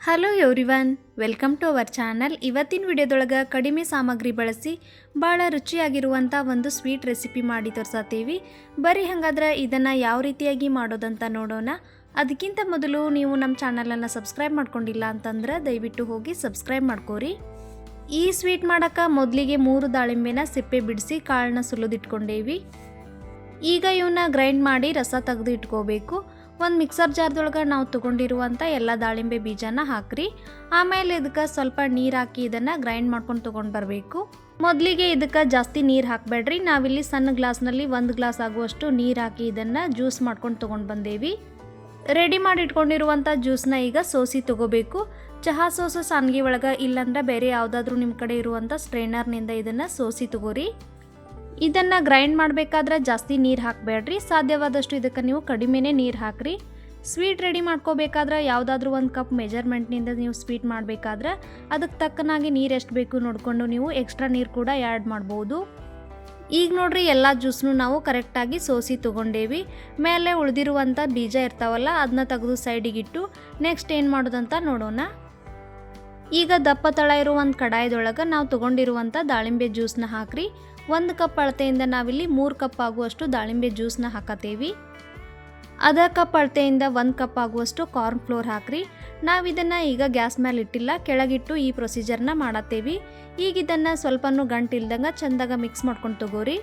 Hello everyone, welcome to our channel. ಇವತ್ತಿನ ವಿಡಿಯೋದೊಳಗೆ ಕಡಿಮೆ ಸಾಮಗ್ರಿ ಬಳಸಿ ಭಾಳ ರುಚಿಯಾಗಿರುವಂಥ ಒಂದು ಸ್ವೀಟ್ ರೆಸಿಪಿ ಮಾಡಿ ತೋರಿಸತ್ತೀವಿ. ಬರೀ ಹಾಗಾದ್ರೆ ಇದನ್ನು ಯಾವ ರೀತಿಯಾಗಿ ಮಾಡೋದಂತ ನೋಡೋಣ. ಅದಕ್ಕಿಂತ ಮೊದಲು ನೀವು ನಮ್ಮ ಚಾನಲನ್ನು ಸಬ್ಸ್ಕ್ರೈಬ್ ಮಾಡ್ಕೊಂಡಿಲ್ಲ ಅಂತಂದ್ರೆ ದಯವಿಟ್ಟು ಹೋಗಿ ಸಬ್ಸ್ಕ್ರೈಬ್ ಮಾಡ್ಕೋರಿ. ಈ ಸ್ವೀಟ್ ಮಾಡೋಕ್ಕೆ ಮೊದಲಿಗೆ 3 ದಾಳಿಂಬೆನ ಸಿಪ್ಪೆ ಬಿಡಿಸಿ ಕಾಳನ್ನ ಸುಲಿದಿಟ್ಕೊಂಡೇವಿ. ಈಗ ಇವನ್ನ ಗ್ರೈಂಡ್ ಮಾಡಿ ರಸ ತೆಗೆದು ಇಟ್ಕೋಬೇಕು. ಒಂದು ಮಿಕ್ಸರ್ ಜಾರ್ದೊಳಗೆ ನಾವು ತೊಗೊಂಡಿರುವಂಥ ಎಲ್ಲ ದಾಳಿಂಬೆ ಬೀಜನ ಹಾಕ್ರಿ. ಆಮೇಲೆ ಇದಕ್ಕೆ ಸ್ವಲ್ಪ ನೀರು ಹಾಕಿ ಇದನ್ನು ಗ್ರೈಂಡ್ ಮಾಡ್ಕೊಂಡು ತೊಗೊಂಡು ಬರಬೇಕು. ಮೊದಲಿಗೆ ಇದಕ್ಕೆ ಜಾಸ್ತಿ ನೀರು ಹಾಕಬೇಡ್ರಿ. ನಾವಿಲ್ಲಿ ಸಣ್ಣ ಗ್ಲಾಸ್ನಲ್ಲಿ 1 ಗ್ಲಾಸ್ ಆಗುವಷ್ಟು ನೀರು ಹಾಕಿ ಇದನ್ನು ಜ್ಯೂಸ್ ಮಾಡ್ಕೊಂಡು ತೊಗೊಂಡು ಬಂದೇವಿ. ರೆಡಿ ಮಾಡಿ ಇಟ್ಕೊಂಡಿರುವಂಥ ಜ್ಯೂಸನ್ನ ಈಗ ಸೋಸಿ ತೊಗೋಬೇಕು. ಚಹಾ ಸೋಸೋ ಸಾನ್ಗಿ ಒಳಗೆ ಇಲ್ಲಾಂದ್ರೆ ಬೇರೆ ಯಾವುದಾದ್ರೂ ನಿಮ್ಮ ಕಡೆ ಇರುವಂಥ ಸ್ಟ್ರೈನರ್ನಿಂದ ಇದನ್ನು ಸೋಸಿ ತಗೋರಿ. ಇದನ್ನು ಗ್ರೈಂಡ್ ಮಾಡಬೇಕಾದ್ರೆ ಜಾಸ್ತಿ ನೀರು ಹಾಕಬೇಡ್ರಿ. ಸಾಧ್ಯವಾದಷ್ಟು ಇದಕ್ಕೆ ನೀವು ಕಡಿಮೆನೇ ನೀರು ಹಾಕ್ರಿ. ಸ್ವೀಟ್ ರೆಡಿ ಮಾಡ್ಕೋಬೇಕಾದ್ರೆ ಯಾವುದಾದ್ರೂ 1 ಕಪ್ ಮೆಜರ್ಮೆಂಟ್ನಿಂದ ನೀವು ಸ್ವೀಟ್ ಮಾಡಬೇಕಾದ್ರೆ ಅದಕ್ಕೆ ತಕ್ಕನಾಗಿ ನೀರು ಎಷ್ಟು ಬೇಕು ನೋಡಿಕೊಂಡು ನೀವು ಎಕ್ಸ್ಟ್ರಾ ನೀರು ಕೂಡ ಆ್ಯಡ್ ಮಾಡ್ಬೋದು. ಈಗ ನೋಡ್ರಿ, ಎಲ್ಲ ಜ್ಯೂಸ್ನು ನಾವು ಕರೆಕ್ಟಾಗಿ ಸೋಸಿ ತೊಗೊಂಡೇವಿ. ಮೇಲೆ ಉಳಿದಿರುವಂಥ ಬೀಜ ಇರ್ತಾವಲ್ಲ ಅದನ್ನ ತೆಗೆದು ಸೈಡಿಗಿಟ್ಟು ನೆಕ್ಸ್ಟ್ ಏನು ಮಾಡೋದಂತ ನೋಡೋಣ. ಈಗ ದಪ್ಪ ತಳ ಇರೋ ಒಂದು ಕಡಾಯದೊಳಗೆ ನಾವು ತೊಗೊಂಡಿರುವಂಥ ದಾಳಿಂಬೆ ಜ್ಯೂಸನ್ನ ಹಾಕ್ರಿ. 1 ಕಪ್ ಅಳತೆಯಿಂದ ನಾವಿಲ್ಲಿ 3 ಕಪ್ ಆಗುವಷ್ಟು ದಾಳಿಂಬೆ ಜ್ಯೂಸನ್ನ ಹಾಕತ್ತೇವಿ. ಅದೇ ಕಪ್ ಅಳತೆಯಿಂದ 1 ಕಪ್ ಆಗುವಷ್ಟು ಕಾರ್ನ್ ಫ್ಲೋರ್ ಹಾಕ್ರಿ. ನಾವು ಇದನ್ನು ಈಗ ಗ್ಯಾಸ್ ಮೇಲೆ ಇಟ್ಟಿಲ್ಲ, ಕೆಳಗಿಟ್ಟು ಈ ಪ್ರೊಸೀಜರ್ನ ಮಾಡತ್ತೇವಿ. ಈಗ ಇದನ್ನು ಸ್ವಲ್ಪನೂ ಗಂಟಿಲ್ದಂಗೆ ಚೆಂದಾಗ ಮಿಕ್ಸ್ ಮಾಡ್ಕೊಂಡು ತಗೋರಿ.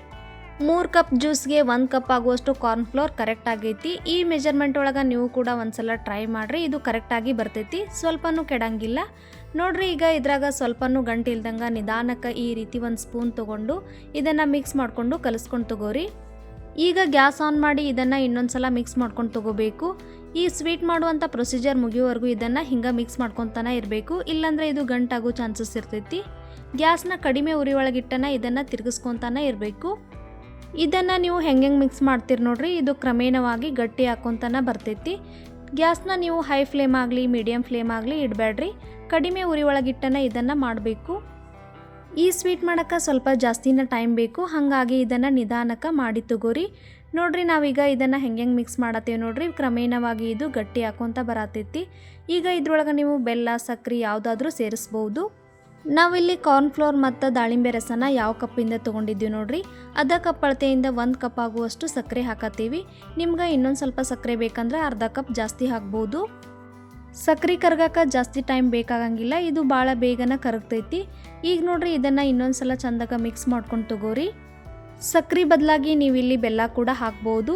3 ಕಪ್ ಜ್ಯೂಸ್ಗೆ 1 ಕಪ್ ಆಗುವಷ್ಟು ಕಾರ್ನ್ ಫ್ಲೋರ್ ಕರೆಕ್ಟ್ ಆಗೈತಿ. ಈ ಮೆಜರ್ಮೆಂಟ್ ಒಳಗೆ ನೀವು ಕೂಡ ಒಂದ್ಸಲ ಟ್ರೈ ಮಾಡಿರಿ, ಇದು ಕರೆಕ್ಟಾಗಿ ಬರ್ತೈತಿ, ಸ್ವಲ್ಪನೂ ಕೆಡಂಗಿಲ್ಲ. ನೋಡ್ರಿ, ಈಗ ಇದ್ರಾಗ ಸ್ವಲ್ಪನೂ ಗಂಟಿಲ್ದಂಗೆ ನಿಧಾನಕ್ಕೆ ಈ ರೀತಿ ಒಂದು ಸ್ಪೂನ್ ತೊಗೊಂಡು ಇದನ್ನು ಮಿಕ್ಸ್ ಮಾಡಿಕೊಂಡು ಕಲಿಸ್ಕೊಂಡು ತಗೋರಿ. ಈಗ ಗ್ಯಾಸ್ ಆನ್ ಮಾಡಿ ಇದನ್ನು ಇನ್ನೊಂದು ಸಲ ಮಿಕ್ಸ್ ಮಾಡ್ಕೊಂಡು ತಗೋಬೇಕು. ಈ ಸ್ವೀಟ್ ಮಾಡುವಂಥ ಪ್ರೊಸೀಜರ್ ಮುಗಿಯೋವರೆಗೂ ಇದನ್ನು ಹಿಂಗೆ ಮಿಕ್ಸ್ ಮಾಡ್ಕೊತಾನೆ ಇರಬೇಕು, ಇಲ್ಲಾಂದರೆ ಇದು ಗಂಟಾಗೋ ಚಾನ್ಸಸ್ ಇರ್ತೈತಿ. ಗ್ಯಾಸ್ನ ಕಡಿಮೆ ಉರಿ ಒಳಗಿಟ್ಟನ ಇದನ್ನು ತಿರುಗಿಸ್ಕೊತಾನೆ ಇರಬೇಕು. ಇದನ್ನು ನೀವು ಹೆಂಗೆ ಮಿಕ್ಸ್ ಮಾಡ್ತೀರಿ ನೋಡ್ರಿ, ಇದು ಕ್ರಮೇಣವಾಗಿ ಗಟ್ಟಿ ಹಾಕ್ಕೊತಾನೆ ಬರ್ತೈತಿ. ಗ್ಯಾಸ್ನ ನೀವು ಹೈ ಫ್ಲೇಮ್ ಆಗಲಿ ಮೀಡಿಯಮ್ ಫ್ಲೇಮ್ ಆಗಲಿ ಇಡಬೇಡ್ರಿ, ಕಡಿಮೆ ಉರಿ ಒಳಗಿಟ್ಟನ ಇದನ್ನು ಮಾಡಬೇಕು. ಈ ಸ್ವೀಟ್ ಮಾಡೋಕ್ಕೆ ಸ್ವಲ್ಪ ಜಾಸ್ತಿನ ಟೈಮ್ ಬೇಕು, ಹಾಗಾಗಿ ಇದನ್ನು ನಿಧಾನಕ್ಕೆ ಮಾಡಿ ತಗೋರಿ. ನೋಡ್ರಿ, ನಾವೀಗ ಇದನ್ನು ಹೆಂಗೆ ಮಿಕ್ಸ್ ಮಾಡತ್ತೇವೆ ನೋಡ್ರಿ, ಕ್ರಮೇಣವಾಗಿ ಇದು ಗಟ್ಟಿ ಹಾಕ್ಕೊತ ಬರತೈತಿ. ಈಗ ಇದ್ರೊಳಗೆ ನೀವು ಬೆಲ್ಲ ಸಕ್ಕರೆ ಯಾವುದಾದ್ರೂ ಸೇರಿಸ್ಬೋದು. ನಾವಿಲ್ಲಿ ಕಾರ್ನ್ ಫ್ಲೋರ್ ಮತ್ತು ದಾಳಿಂಬೆ ರಸನ ಯಾವ ಕಪ್ಪಿಂದ ತೊಗೊಂಡಿದ್ದೀವಿ ನೋಡ್ರಿ, ಅದೇ ಕಪ್ ಅಳತೆಯಿಂದ 1 ಕಪ್ ಆಗುವಷ್ಟು ಸಕ್ಕರೆ ಹಾಕತ್ತೀವಿ. ನಿಮ್ಗೆ ಇನ್ನೊಂದು ಸ್ವಲ್ಪ ಸಕ್ಕರೆ ಬೇಕಂದ್ರೆ ಅರ್ಧ ಕಪ್ ಜಾಸ್ತಿ ಹಾಕ್ಬೋದು. ಸಕ್ಕರೆ ಕರಗಕ್ಕೆ ಜಾಸ್ತಿ ಟೈಮ್ ಬೇಕಾಗಂಗಿಲ್ಲ, ಇದು ಭಾಳ ಬೇಗನೆ ಕರಗ್ತೈತಿ. ಈಗ ನೋಡ್ರಿ, ಇದನ್ನು ಇನ್ನೊಂದು ಸಲ ಚಂದಾಗ ಮಿಕ್ಸ್ ಮಾಡ್ಕೊಂಡು ತಗೋರಿ. ಸಕ್ಕರೆ ಬದಲಾಗಿ ನೀವು ಇಲ್ಲಿ ಬೆಲ್ಲ ಕೂಡ ಹಾಕ್ಬೋದು.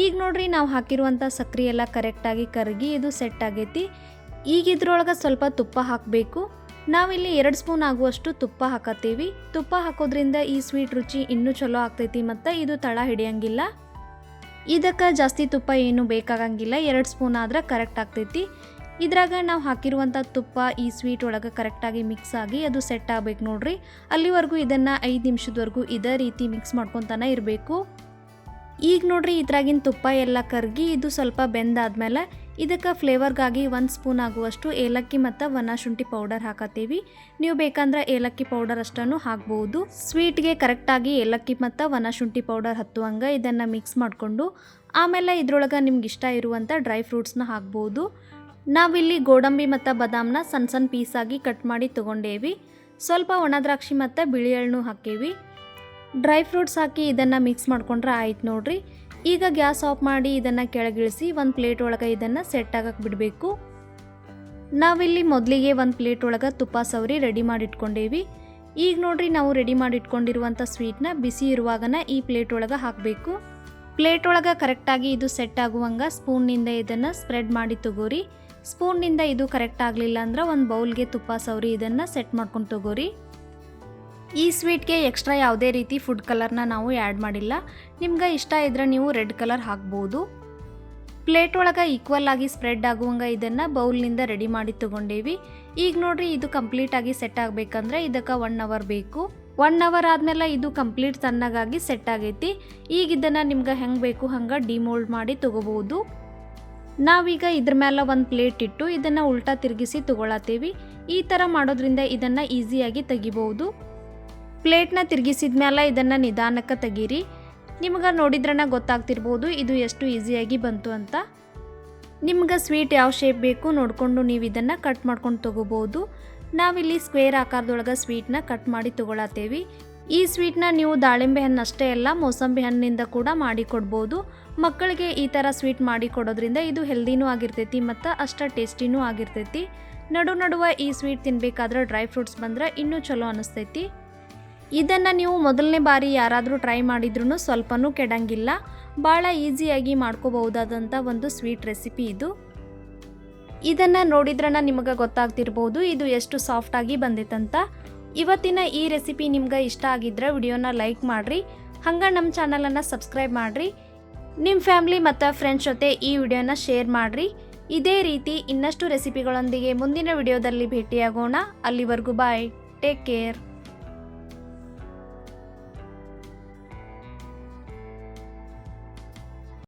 ಈಗ ನೋಡ್ರಿ, ನಾವು ಹಾಕಿರುವಂಥ ಸಕ್ಕರೆ ಎಲ್ಲ ಕರೆಕ್ಟಾಗಿ ಕರಗಿ ಇದು ಸೆಟ್ ಆಗೈತಿ. ಈಗ ಇದ್ರೊಳಗೆ ಸ್ವಲ್ಪ ತುಪ್ಪ ಹಾಕಬೇಕು. ನಾವಿಲ್ಲಿ 2 ಸ್ಪೂನ್ ಆಗುವಷ್ಟು ತುಪ್ಪ ಹಾಕತ್ತೀವಿ. ತುಪ್ಪ ಹಾಕೋದ್ರಿಂದ ಈ ಸ್ವೀಟ್ ರುಚಿ ಇನ್ನೂ ಚಲೋ ಆಗ್ತೈತಿ ಮತ್ತು ಇದು ತಳ ಹಿಡಿಯಂಗಿಲ್ಲ. ಇದಕ್ಕೆ ಜಾಸ್ತಿ ತುಪ್ಪ ಏನು ಬೇಕಾಗಂಗಿಲ್ಲ, 2 ಸ್ಪೂನ್ ಆದ್ರೆ ಕರೆಕ್ಟ್ ಆಗ್ತೈತಿ. ಇದ್ರಾಗ ನಾವು ಹಾಕಿರುವಂಥ ತುಪ್ಪ ಈ ಸ್ವೀಟ್ ಒಳಗೆ ಕರೆಕ್ಟಾಗಿ ಮಿಕ್ಸ್ ಆಗಿ ಅದು ಸೆಟ್ ಆಗಬೇಕು ನೋಡ್ರಿ. ಅಲ್ಲಿವರೆಗೂ ಇದನ್ನು 5 ನಿಮಿಷದವರೆಗೂ ಇದೇ ರೀತಿ ಮಿಕ್ಸ್ ಮಾಡ್ಕೊತಾನೆ ಇರಬೇಕು. ಈಗ ನೋಡ್ರಿ, ಇದ್ರಾಗಿನ ತುಪ್ಪ ಎಲ್ಲ ಕರಗಿ ಇದು ಸ್ವಲ್ಪ ಬೆಂದಾದ್ಮೇಲೆ ಇದಕ್ಕೆ ಫ್ಲೇವರ್ಗಾಗಿ 1 ಸ್ಪೂನ್ ಆಗುವಷ್ಟು ಏಲಕ್ಕಿ ಮತ್ತು ಒಣ ಶುಂಠಿ ಪೌಡರ್ ಹಾಕತ್ತೀವಿ. ನೀವು ಬೇಕಂದ್ರೆ ಏಲಕ್ಕಿ ಪೌಡರ್ ಅಷ್ಟನ್ನು ಹಾಕ್ಬೋದು. ಸ್ವೀಟ್ಗೆ ಕರೆಕ್ಟಾಗಿ ಏಲಕ್ಕಿ ಮತ್ತು ಒಣ ಶುಂಠಿ ಪೌಡರ್ ಹತ್ತುವಂಗೆ ಇದನ್ನು ಮಿಕ್ಸ್ ಮಾಡಿಕೊಂಡು ಆಮೇಲೆ ಇದ್ರೊಳಗೆ ನಿಮ್ಗೆ ಇಷ್ಟ ಇರುವಂಥ ಡ್ರೈ ಫ್ರೂಟ್ಸ್ನ ಹಾಕ್ಬೋದು. ನಾವಿಲ್ಲಿ ಗೋಡಂಬಿ ಮತ್ತು ಬಾದಾಮನ್ನ ಸಣ್ಣ ಸಣ್ಣ ಪೀಸಾಗಿ ಕಟ್ ಮಾಡಿ ತೊಗೊಂಡೇವಿ. ಸ್ವಲ್ಪ ಒಣ ದ್ರಾಕ್ಷಿ ಮತ್ತು ಬಿಳಿ ಎಳ್ಳು ಹಾಕೇವಿ. ಡ್ರೈ ಫ್ರೂಟ್ಸ್ ಹಾಕಿ ಇದನ್ನು ಮಿಕ್ಸ್ ಮಾಡ್ಕೊಂಡ್ರೆ ಆಯ್ತು ನೋಡ್ರಿ. ಈಗ ಗ್ಯಾಸ್ ಆಫ್ ಮಾಡಿ ಇದನ್ನು ಕೆಳಗಿಳಿಸಿ ಒಂದು ಪ್ಲೇಟ್ ಒಳಗೆ ಇದನ್ನು ಸೆಟ್ ಆಗಕ್ಕೆ ಬಿಡಬೇಕು. ನಾವಿಲ್ಲಿ ಮೊದಲಿಗೆ ಒಂದು ಪ್ಲೇಟ್ ಒಳಗೆ ತುಪ್ಪ ಸವರಿ ರೆಡಿ ಮಾಡಿ ಇಟ್ಕೊಂಡೇವಿ. ಈಗ ನೋಡ್ರಿ, ನಾವು ರೆಡಿ ಮಾಡಿ ಇಟ್ಕೊಂಡಿರುವಂಥ ಸ್ವೀಟ್ನ ಬಿಸಿ ಇರುವಾಗನ ಈ ಪ್ಲೇಟ್ ಒಳಗೆ ಹಾಕಬೇಕು. ಪ್ಲೇಟ್ ಒಳಗೆ ಕರೆಕ್ಟಾಗಿ ಇದು ಸೆಟ್ ಆಗುವಂಗೆ ಸ್ಪೂನ್ನಿಂದ ಇದನ್ನು ಸ್ಪ್ರೆಡ್ ಮಾಡಿ ತಗೋರಿ. ಸ್ಪೂನ್ನಿಂದ ಇದು ಕರೆಕ್ಟ್ ಆಗಲಿಲ್ಲ ಅಂದ್ರೆ ಒಂದು ಬೌಲ್ಗೆ ತುಪ್ಪ ಸವರಿ ಇದನ್ನು ಸೆಟ್ ಮಾಡ್ಕೊಂಡು ತಗೋರಿ. ಈ ಸ್ವೀಟ್ಗೆ ಎಕ್ಸ್ಟ್ರಾ ಯಾವುದೇ ರೀತಿ ಫುಡ್ ಕಲರ್ನ ನಾವು ಆ್ಯಡ್ ಮಾಡಿಲ್ಲ. ನಿಮ್ಗೆ ಇಷ್ಟ ಇದ್ರೆ ನೀವು ರೆಡ್ ಕಲರ್ ಹಾಕ್ಬೋದು. ಪ್ಲೇಟ್ ಒಳಗೆ ಈಕ್ವಲ್ ಆಗಿ ಸ್ಪ್ರೆಡ್ ಆಗುವಂಗೆ ಇದನ್ನು ಬೌಲ್ನಿಂದ ರೆಡಿ ಮಾಡಿ ತೊಗೊಂಡೇವಿ. ಈಗ ನೋಡ್ರಿ, ಇದು ಕಂಪ್ಲೀಟಾಗಿ ಸೆಟ್ ಆಗಬೇಕಂದ್ರೆ ಇದಕ್ಕೆ 1 ಅವರ್ ಬೇಕು. 1 ಅವರ್ ಆದಮೇಲೆ ಇದು ಕಂಪ್ಲೀಟ್ ತಣ್ಣಗಾಗಿ ಸೆಟ್ ಆಗೈತಿ. ಈಗ ಇದನ್ನು ನಿಮ್ಗೆ ಹೆಂಗೆ ಬೇಕು ಹಂಗೆ ಡಿಮೋಲ್ಡ್ ಮಾಡಿ ತೊಗೋಬೋದು. ನಾವೀಗ ಇದ್ರ ಮೇಲೆ ಒಂದು ಪ್ಲೇಟ್ ಇಟ್ಟು ಇದನ್ನು ಉಲ್ಟಾ ತಿರುಗಿಸಿ ತೊಗೊಳತ್ತೀವಿ. ಈ ಥರ ಮಾಡೋದ್ರಿಂದ ಇದನ್ನು ಈಸಿಯಾಗಿ ತೆಗಿಬೋದು. ಪ್ಲೇಟ್ನ ತಿರುಗಿಸಿದ ಮೇಲೆ ಇದನ್ನು ನಿಧಾನಕ್ಕೆ ತೆಗೀರಿ. ನಿಮ್ಗೆ ನೋಡಿದ್ರನ ಗೊತ್ತಾಗ್ತಿರ್ಬೋದು ಇದು ಎಷ್ಟು ಈಸಿಯಾಗಿ ಬಂತು ಅಂತ. ನಿಮ್ಗೆ ಸ್ವೀಟ್ ಯಾವ ಶೇಪ್ ಬೇಕು ನೋಡಿಕೊಂಡು ನೀವು ಇದನ್ನು ಕಟ್ ಮಾಡ್ಕೊಂಡು ತೊಗೋಬೋದು. ನಾವಿಲ್ಲಿ ಸ್ಕ್ವೇರ್ ಆಕಾರದೊಳಗೆ ಸ್ವೀಟ್ನ ಕಟ್ ಮಾಡಿ ತೊಗೊಳತ್ತೇವೆ. ಈ ಸ್ವೀಟ್ನ ನೀವು ದಾಳಿಂಬೆ ಹಣ್ಣು ಅಷ್ಟೇ ಅಲ್ಲ ಮೋಸಂಬಿ ಹಣ್ಣಿಂದ ಕೂಡ ಮಾಡಿ ಕೊಡ್ಬೋದು. ಮಕ್ಕಳಿಗೆ ಈ ಥರ ಸ್ವೀಟ್ ಮಾಡಿ ಕೊಡೋದ್ರಿಂದ ಇದು ಹೆಲ್ದಿನೂ ಆಗಿರ್ತೈತಿ ಮತ್ತು ಅಷ್ಟು ಟೇಸ್ಟಿನೂ ಆಗಿರ್ತೈತಿ. ನಡುವೆ ಈ ಸ್ವೀಟ್ ತಿನ್ನಬೇಕಾದ್ರೆ ಡ್ರೈ ಫ್ರೂಟ್ಸ್ ಬಂದರೆ ಇನ್ನೂ ಚಲೋ ಅನಿಸ್ತೈತಿ. ಇದನ್ನು ನೀವು ಮೊದಲನೇ ಬಾರಿ ಯಾರಾದರೂ ಟ್ರೈ ಮಾಡಿದ್ರೂ ಸ್ವಲ್ಪನೂ ಕೆಡಂಗಿಲ್ಲ. ಭಾಳ ಈಸಿಯಾಗಿ ಮಾಡ್ಕೋಬಹುದಾದಂಥ ಒಂದು ಸ್ವೀಟ್ ರೆಸಿಪಿ ಇದು. ಇದನ್ನು ನೋಡಿದ್ರನ ನಿಮಗೆ ಗೊತ್ತಾಗ್ತಿರ್ಬೋದು ಇದು ಎಷ್ಟು ಸಾಫ್ಟಾಗಿ ಬಂದಿತ್ತಂತ. ಇವತ್ತಿನ ಈ ರೆಸಿಪಿ ನಿಮ್ಗೆ ಇಷ್ಟ ಆಗಿದ್ರೆ ವಿಡಿಯೋನ ಲೈಕ್ ಮಾಡಿರಿ. ಹಂಗೆ ನಮ್ಮ ಚಾನಲನ್ನು ಸಬ್ಸ್ಕ್ರೈಬ್ ಮಾಡಿರಿ. ನಿಮ್ಮ ಫ್ಯಾಮ್ಲಿ ಮತ್ತು ಫ್ರೆಂಡ್ಸ್ ಜೊತೆ ಈ ವಿಡಿಯೋನ ಶೇರ್ ಮಾಡಿರಿ. ಇದೇ ರೀತಿ ಇನ್ನಷ್ಟು ರೆಸಿಪಿಗಳೊಂದಿಗೆ ಮುಂದಿನ ವಿಡಿಯೋದಲ್ಲಿ ಭೇಟಿಯಾಗೋಣ. ಅಲ್ಲಿವರೆಗೂ ಬಾಯ್, ಟೇಕ್ ಕೇರ್.